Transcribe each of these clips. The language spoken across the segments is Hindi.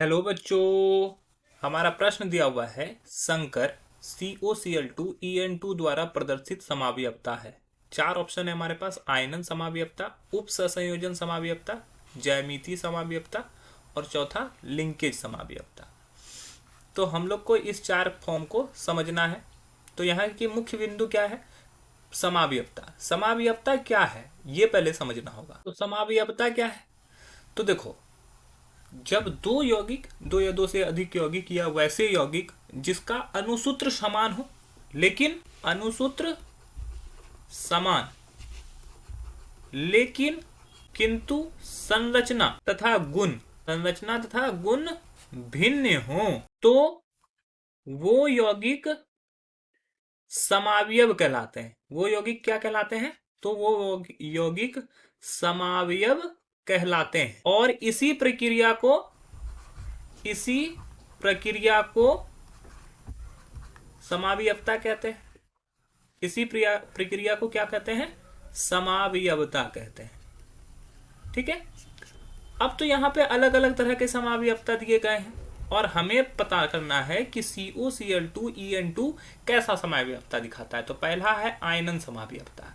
हेलो बच्चों, हमारा प्रश्न दिया हुआ है संकर COCl2 द्वारा प्रदर्शित समावयवता है। चार ऑप्शन है हमारे पास। आयनन समावयवता, उप सहसंयोजन समावयवता, ज्यामितीय समावयवता और चौथा लिंकेज समावयवता। तो हम लोग को इस चार फॉर्म को समझना है। तो यहाँ की मुख्य बिंदु क्या है? समावयवता। समावयवता क्या है ये पहले समझना होगा। तो समावयवता क्या है? तो देखो, जब दो यौगिक, दो या दो से अधिक यौगिक या वैसे यौगिक जिसका अणुसूत्र समान हो, लेकिन अणुसूत्र समान लेकिन किंतु संरचना तथा गुण भिन्न हो, तो वो यौगिक समावयव कहलाते हैं। वो यौगिक क्या कहलाते हैं? तो वो यौगिक समावयव कहलाते हैं। और इसी प्रक्रिया को समावयवता कहते हैं। इसी प्रक्रिया को क्या कहते हैं? समावयवता कहते हैं। ठीक है। अब तो यहाँ पे अलग अलग तरह के समावयवता दिए गए हैं और हमें पता करना है कि COCl2En2 कैसा समावयवता दिखाता है। तो पहला है आयनन समावयवता,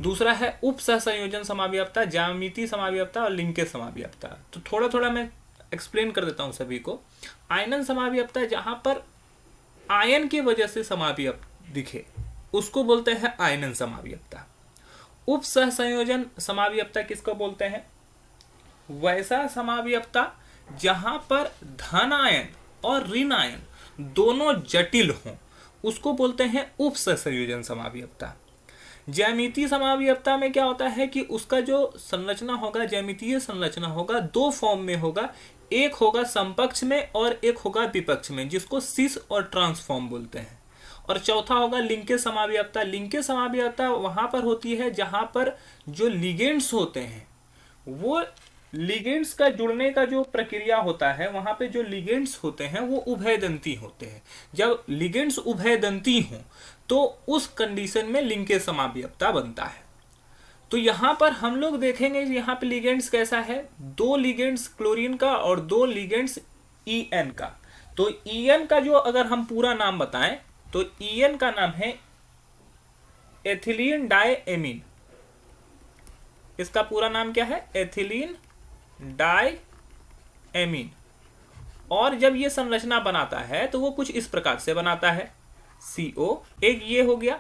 दूसरा है उप सहसंयोजन समावयवता, ज्यामितीय समावयवता और लिंकेज समावयवता। तो थोड़ा थोड़ा मैं एक्सप्लेन कर देता हूं सभी को। आयनन समावयवता जहां पर आयन की वजह से समावयव दिखे उसको बोलते हैं आयनन समावयवता। उप सहसंयोजन समावयवता किसको बोलते हैं? वैसा समावयवता जहां पर धन आयन और ऋण आयन दोनों जटिल हों उसको बोलते हैं उप सहसंयोजन समावयवता। ज्यामितीय समावयवता में क्या होता है कि उसका जो संरचना होगा, ज्यामितीय संरचना होगा, दो फॉर्म में होगा। एक होगा समपक्ष में और एक होगा विपक्ष में, जिसको सिस और ट्रांस फॉर्म बोलते हैं। और चौथा होगा लिंकेज समावयवता। लिंकेज समावयवता वहां पर होती है जहां पर जो लिगेंड्स होते हैं, वो लिगेंड्स का जुड़ने का जो प्रक्रिया होता है, वहां पे जो लिगेंड्स होते हैं वो उभयदंती होते हैं। जब लिगेंड्स उभयदंती हों तो उस कंडीशन में लिंकेज समावयवता बनता है। तो यहां पर हम लोग देखेंगे यहाँ पे लिगेंड्स कैसा है। दो लिगेंड्स क्लोरीन का और दो लिगेंड्स EN का। तो EN का जो अगर हम पूरा नाम बताएं तो EN का नाम है एथिलीन डायएमीन। इसका पूरा नाम क्या है? एथिलीन डायएमीन। और जब ये संरचना बनाता है तो वो कुछ इस प्रकार से बनाता है। CO एक ये हो गया,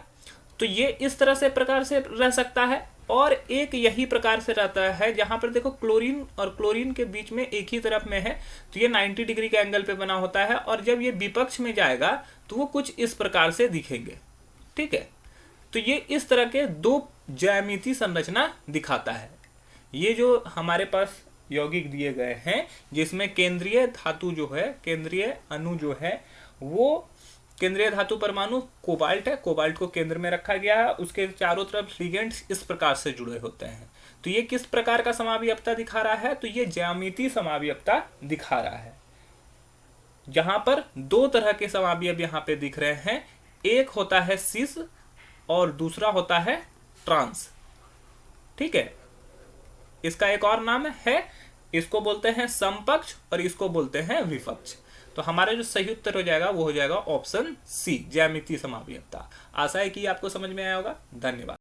तो ये इस तरह से प्रकार से रह सकता है। और एक यही प्रकार से रहता है जहां पर देखो क्लोरीन और क्लोरीन के बीच में एक ही तरफ में है, तो ये 90 डिग्री के एंगल पे बना होता है। और जब ये विपक्ष में जाएगा तो वो कुछ इस प्रकार से दिखेंगे। ठीक है। तो ये इस तरह के दो ज्यामितीय संरचना दिखाता है। ये जो हमारे पास यौगिक दिए गए हैं जिसमें केंद्रीय धातु जो है, केंद्रीय अणु जो है, वो केंद्रीय धातु परमाणु कोबाल्ट है। कोबाल्ट को केंद्र में रखा गया है, उसके चारों तरफ लिगेंड्स इस प्रकार से जुड़े होते हैं। तो ये किस प्रकार का समावयवता दिखा रहा है? तो ये ज्यामितीय समावयवता दिखा रहा है, जहां पर दो तरह के समावयव यहाँ पे दिख रहे हैं। एक होता है सिस और दूसरा होता है ट्रांस। ठीक है। इसका एक और नाम है, इसको बोलते हैं समपक्ष और इसको बोलते हैं विपक्ष। तो हमारा जो सही उत्तर हो जाएगा वो हो जाएगा ऑप्शन C, ज्यामितीय समावयवता। आशा है कि आपको समझ में आया होगा। धन्यवाद।